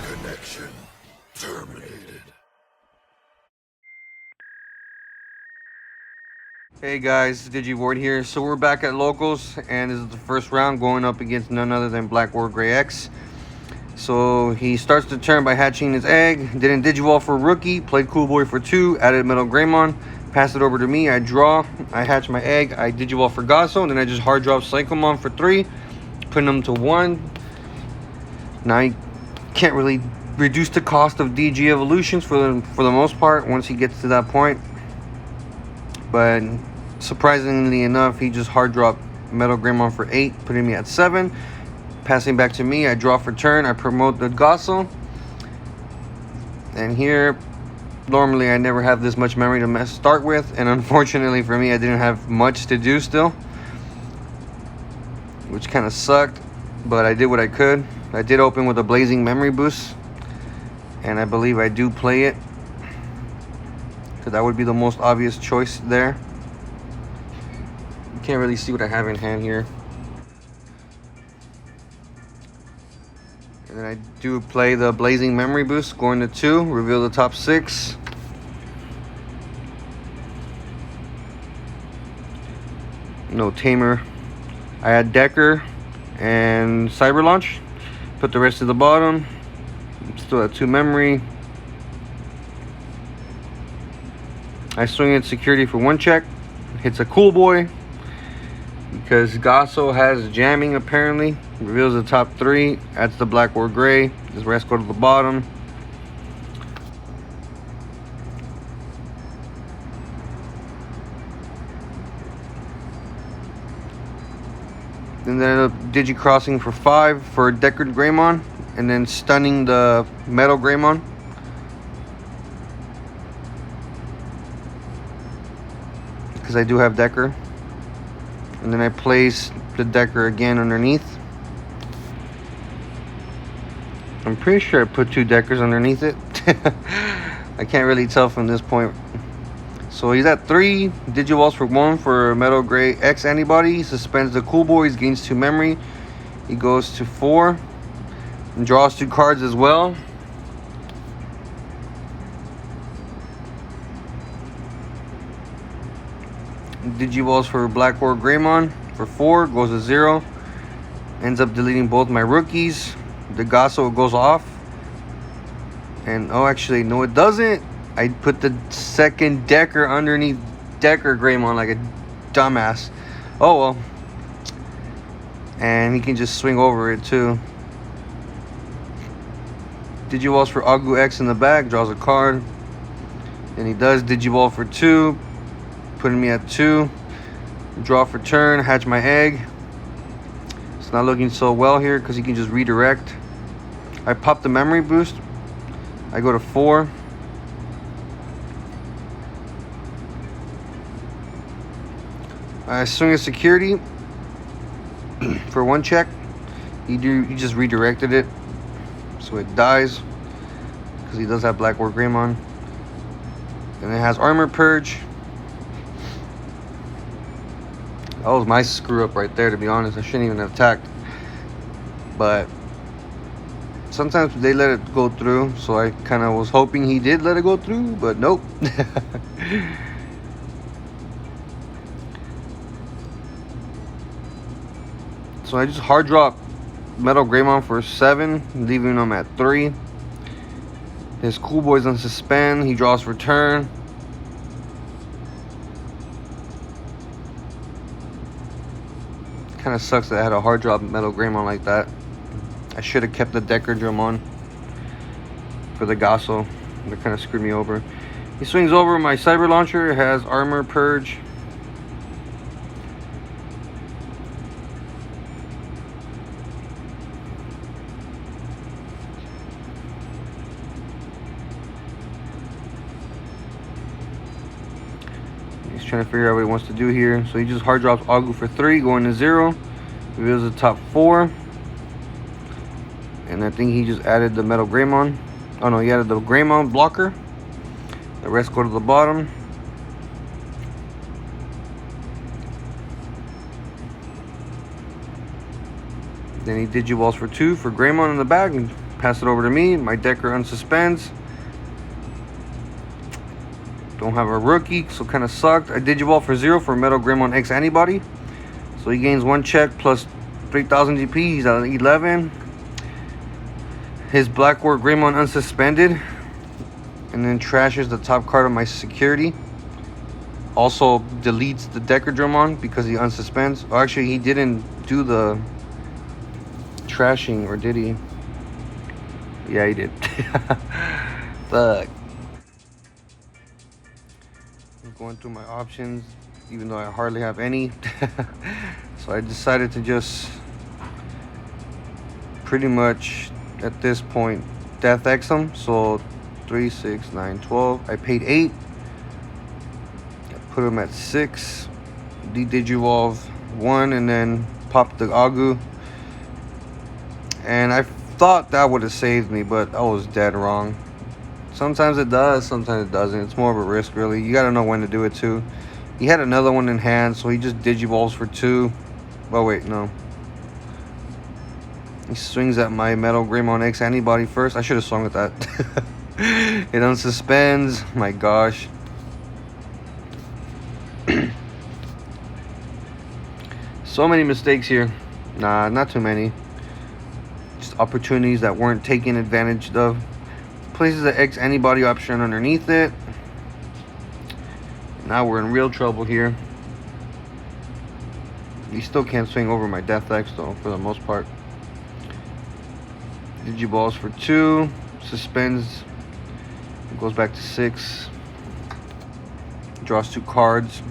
Connection terminated. Hey guys, Digimon here. So we're back at locals, and this is the first round going up against none other than BlackWarGrey X. So he starts the turn by hatching his egg, didn't Digivolve for rookie, played Cool Boy for 2, added Metal Greymon, passed it over to me, I draw, I hatch my egg, I Digivolve for Gasso, and then I just hard drop Psychomon for 3, putting him to 1. Now I can't really reduce the cost of DG evolutions for the most part once he gets to that point. But surprisingly enough, he just hard dropped Metal Greymon for 8, putting me at 7. Passing back to me, I draw for turn, I promote the Gossel. And here, normally I never have this much memory to start with, and unfortunately for me, I didn't have much to do still, which kind of sucked, but I did what I could. I did open with a Blazing Memory Boost, and I believe I do play it, because that would be the most obvious choice there. You can't really see what I have in hand here. And then I do play the Blazing Memory Boost, going to 2, reveal the top 6. No Tamer. I had Decker and Cyber Launch. Put the rest to the bottom. Still at 2 memory. I swing at security for 1 check. Hits a Cool Boy, because Gasso has jamming apparently. Reveals the top 3. Adds the BlackWarGrey. This rest go to the bottom. And then up Digi-crossing for 5 for Deckard Greymon. And then stunning the Metal Greymon. Because I do have Decker. And then I place the Decker again underneath. I'm pretty sure I put 2 Deckers underneath it. I can't really tell from this point. So he's at 3. Digivolves for 1 for Metal Grey X antibody. Suspends the Cool Boys, gains 2 memory. He goes to 4. And draws 2 cards as well. Digivolves for BlackWarGrey Greymon for 4, goes to 0. Ends up deleting both my rookies. The Gasso goes off. And oh, actually, no, it doesn't. I put the second Decker underneath Decker Greymon like a dumbass. Oh well. And he can just swing over it too. Digivolves for Agu X in the back, draws a card. And he does Digivolve for 2, putting me at 2. Draw for turn, hatch my egg. It's not looking so well here because he can just redirect. I pop the memory boost. I go to 4. I swing a security for 1 check. He just redirected it, so it dies because he does have BlackWarGrey Greymon. And it has Armor Purge. That was my screw up right there, to be honest. I shouldn't even have attacked. But sometimes they let it go through, so I kind of was hoping he did let it go through, but nope. So I just hard drop Metal Greymon for 7, leaving him at 3. His Cool Boy's on suspend. He draws for turn. Kind of sucks that I had a hard drop Metal Greymon like that. I should have kept the Decker Drum on for the Gasso. That kind of screwed me over. He swings over my Cyber Launcher. It has Armor Purge. He's trying to figure out what he wants to do here. So he just hard drops Agu for 3, going to 0. Reveals the top 4. And I think he just added the Metal Greymon. Oh no, he added the Greymon blocker. The rest go to the bottom. Then he Digivolves for 2 for Greymon in the back and pass it over to me. My Decker unsuspends. Don't have a rookie, so kind of sucked. I Digivolve for 0 for Metal Greymon X Antibody. So he gains 1 check plus 3000 GP. He's at 11. His BlackWarGrey Greymon unsuspended. And then trashes the top card of my security. Also deletes the Decker Dramon because he unsuspends. Oh, actually, he didn't do the trashing, or did he? Yeah, he did. Fuck. I'm going through my options, even though I hardly have any. So I decided to just pretty much at this point Death X him. So 3, 6, 9, 12. I paid 8. I put him at 6. Digivolve 1 and then pop the Agu. And I thought that would have saved me, but I was dead wrong. Sometimes it does, sometimes it doesn't. It's more of a risk, really. You gotta know when to do it too. He had another one in hand, so he just Digivolves for 2. Oh wait, no. He swings at my Metal Greymon X Antibody first. I should have swung at that. It unsuspends. My gosh. So many mistakes here. Nah, not too many. Just opportunities that weren't taken advantage of. Places the X Antibody option underneath it. Now we're in real trouble here. He still can't swing over my Death X though, for the most part. Digivolves for 2. Suspends. Goes back to 6. Draws 2 cards.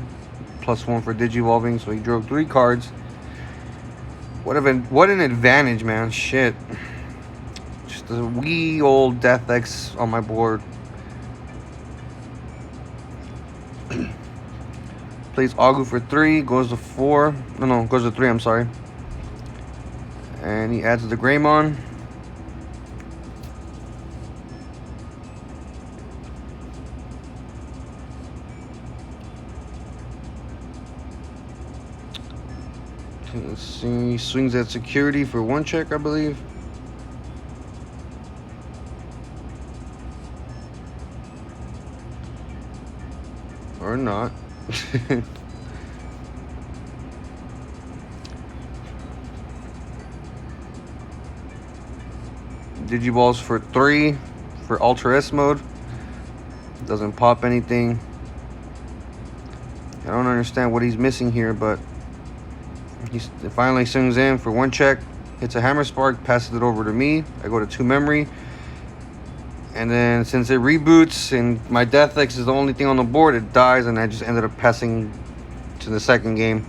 +1 for Digivolving, so he drew 3 cards. What an advantage, man. Shit. Just a wee old Death X on my board. Plays Agu for 3, goes to 4. No, goes to 3, I'm sorry. And he adds the Greymon. Let's see, he swings at security for 1 check, I believe. Or not. Digivolves for 3 for Ultra S mode. Doesn't pop anything. I don't understand what he's missing here, but he finally swings in for 1 check. Hits a Hammer Spark, passes it over to me. I go to 2 memory. And then since it reboots and my Death X is the only thing on the board, it dies, and I just ended up passing to the second game.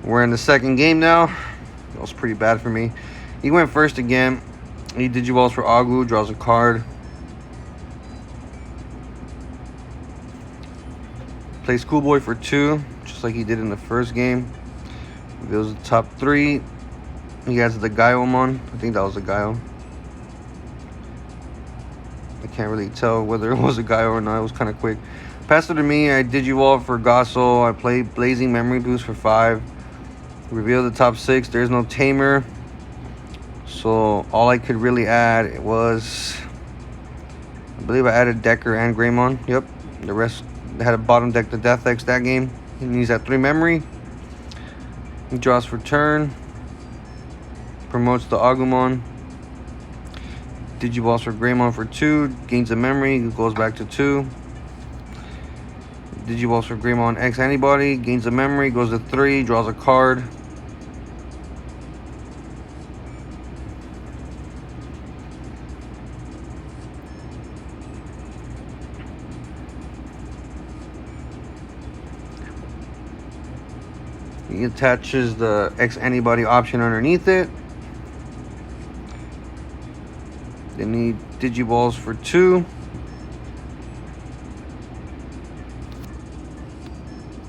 We're in the second game now. That was pretty bad for me. He went first again. He Digivolves for Agu, draws a card. Plays Schoolboy for 2, just like he did in the first game. Reveals the top 3. He has the Gaiomon. I think that was a Gaio. I can't really tell whether it was a Gaio or not. It was kind of quick. Pass it to me. I Digivolve for Gossel. I play Blazing Memory Boost for 5. Reveal the top 6. There's no Tamer. So all I could really add was, I believe I added Decker and Greymon. Yep. The rest had a bottom deck the Death X that game. And he's at 3 memory. He draws for turn. Promotes the Agumon. Digivolves for Greymon for 2. Gains a memory. Goes back to 2. Digivolves for Greymon X Antibody. Gains a memory. Goes to 3. Draws a card. He attaches the X Antibody option underneath it. Then he Digivolves for 2.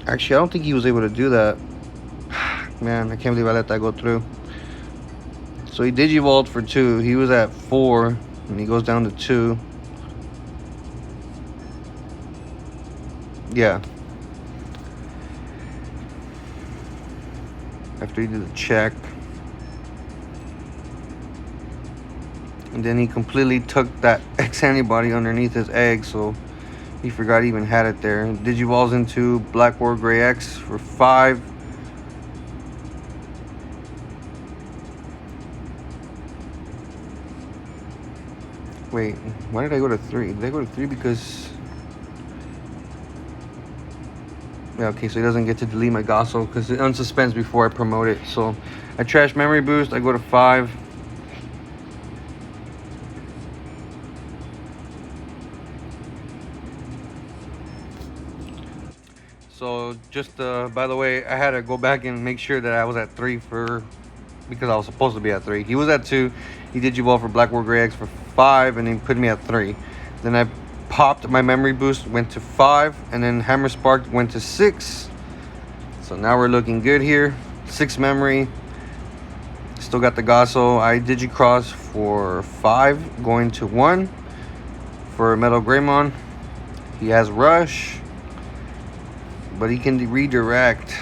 Actually, I don't think he was able to do that. Man, I can't believe I let that go through. So he Digivolved for 2. He was at 4, and he goes down to 2. Yeah. After he did the check. And then he completely took that X antibody underneath his egg, so he forgot he even had it there. Digivolves into BlackWarGrey X for 5. Wait, why did I go to 3? Did I go to 3 because... Yeah, okay, so he doesn't get to delete my Gosso because it unsuspends before I promote it. So I trash memory boost, I go to 5. So just by the way, I had to go back and make sure that I was at 3 because I was supposed to be at 3. He was at 2. He did Digivolve for BlackWarGrey X for 5, and he put me at 3. Then I popped my memory boost, went to 5, and then Hammer Spark went to 6. So now we're looking good here. 6 memory. Still got the Gosso. I Digicross for 5, going to 1 for Metal Greymon. He has Rush, but he can redirect,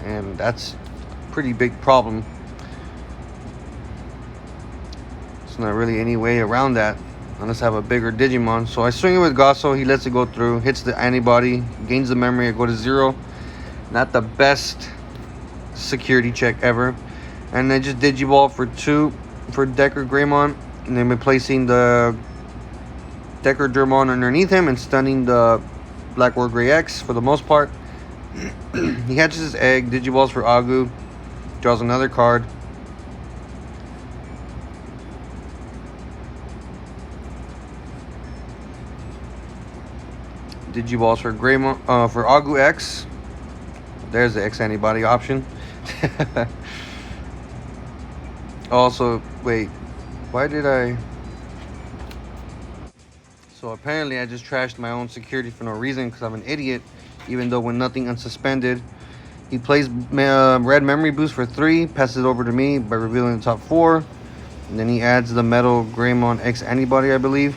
and that's a pretty big problem. There's not really any way around that unless I have a bigger Digimon. So I swing it with Gosso. He lets it go through, hits the antibody, gains the memory. I go to 0. Not the best security check ever. And I just Digivolve for 2 for Decker Greymon, and then replacing the Decker Dermon underneath him and stunning the BlackWarGrey X for the most part. He hatches his egg, Digivolves for Agu, draws another card. Digivolves for Greymon, for Agu X. There's the X antibody option. Also, wait, why did I? So apparently I just trashed my own security for no reason because I'm an idiot, even though when nothing unsuspended. He plays red memory boost for 3, passes it over to me by revealing the top 4. And then he adds the Metal Greymon X antibody, I believe.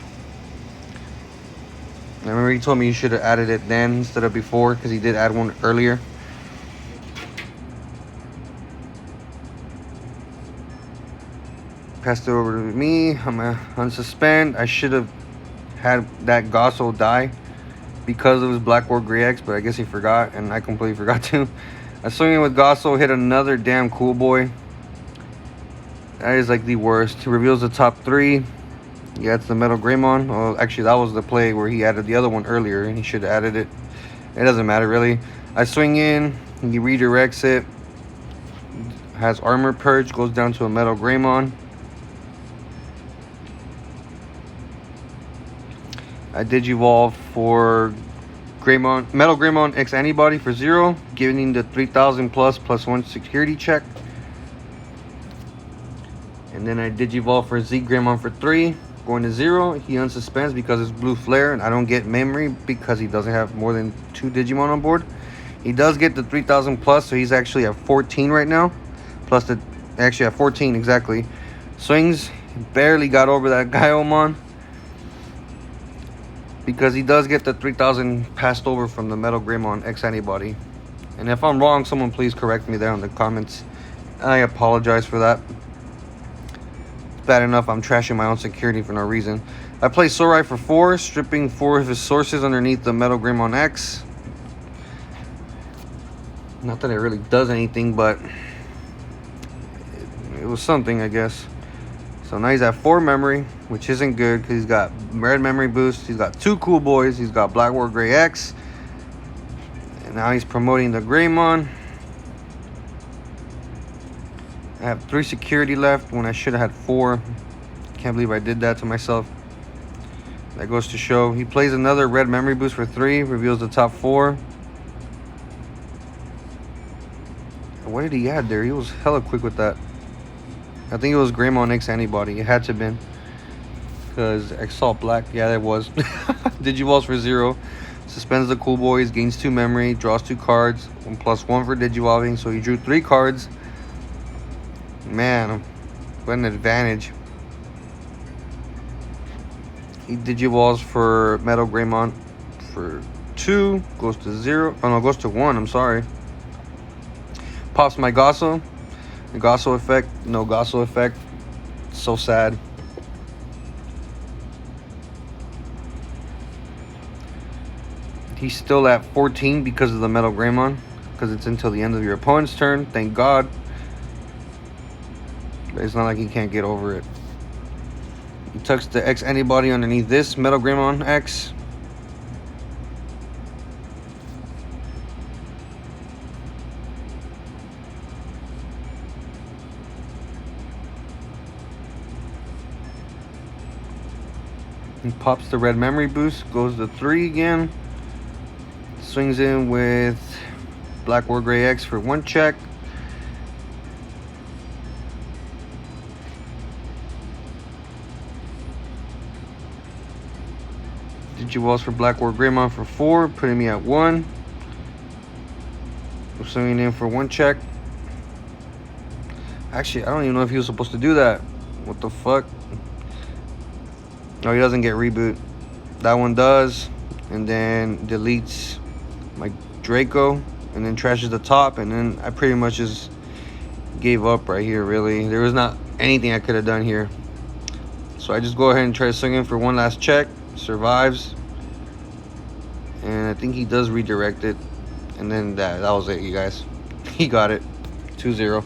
I remember he told me you should have added it then instead of before because he did add one earlier. Passed it over to me. I'm gonna unsuspend. I should have had that Gosso die because it was BlackWarGrey X, but I guess he forgot, and I completely forgot to. I swing in with Gosso, hit another damn cool boy. That is like the worst. He reveals the top 3. He adds the Metal Greymon. Well, actually, that was the play where he added the other one earlier, and he should have added it. It doesn't matter, really. I swing in. He redirects it. Has Armor Purge. Goes down to a Metal Greymon. I Digivolve for Greymon, Metal Greymon X antibody for 0, giving the 3000 plus +1 security check. And then I Digivolve for Z Greymon for 3, going to 0. He unsuspends because it's blue flare, and I don't get memory because he doesn't have more than 2 Digimon on board. He does get the 3000 plus, so he's actually at 14 right now. Plus the actually at 14 exactly. Swings, barely got over that Gaiomon, because he does get the 3000 passed over from the Metal Greymon X antibody. And if I'm wrong, someone please correct me there in the comments. I apologize for that. It's bad enough I'm trashing my own security for no reason. I play Sorai for 4, stripping 4 of his sources underneath the Metal Greymon X. Not that it really does anything, but it was something, I guess. So now he's at 4 memory, which isn't good because he's got red memory boost. He's got 2 cool boys. He's got BlackWarGrey X. And now he's promoting the Greymon. I have 3 security left when I should have had 4. Can't believe I did that to myself. That goes to show. He plays another red memory boost for 3. Reveals the top 4. What did he add there? He was hella quick with that. I think it was Greymon X antibody. It had to have been. Because I saw black. Yeah, that was. Digivolves for 0. Suspends the cool boys. Gains 2 memory. Draws 2 cards. 1 + 1 for Digivolving. So he drew 3 cards. Man, what an advantage. He Digivolves for Metal Greymon for 2. Goes to 0. Oh no, goes to 1. I'm sorry. Pops my Gosso. The Gosso effect, no Gosso effect. So sad. He's still at 14 because of the Metal Greymon, because it's until the end of your opponent's turn. Thank God. But it's not like he can't get over it. He tucks the X antibody underneath this Metal Greymon X. He pops the red memory boost, goes to 3 again. Swings in with BlackWarGrey X for 1 check. Digivolves for BlackWarGreymon for 4, putting me at 1. We're swinging in for 1 check. Actually, I don't even know if he was supposed to do that. What the fuck? Oh, he doesn't get reboot. That one does. And then deletes my Draco. And then trashes the top. And then I pretty much just gave up right here, really. There was not anything I could have done here. So I just go ahead and try to swing in for 1 last check. Survives. And I think he does redirect it. And then that was it, you guys. He got it. 2-0.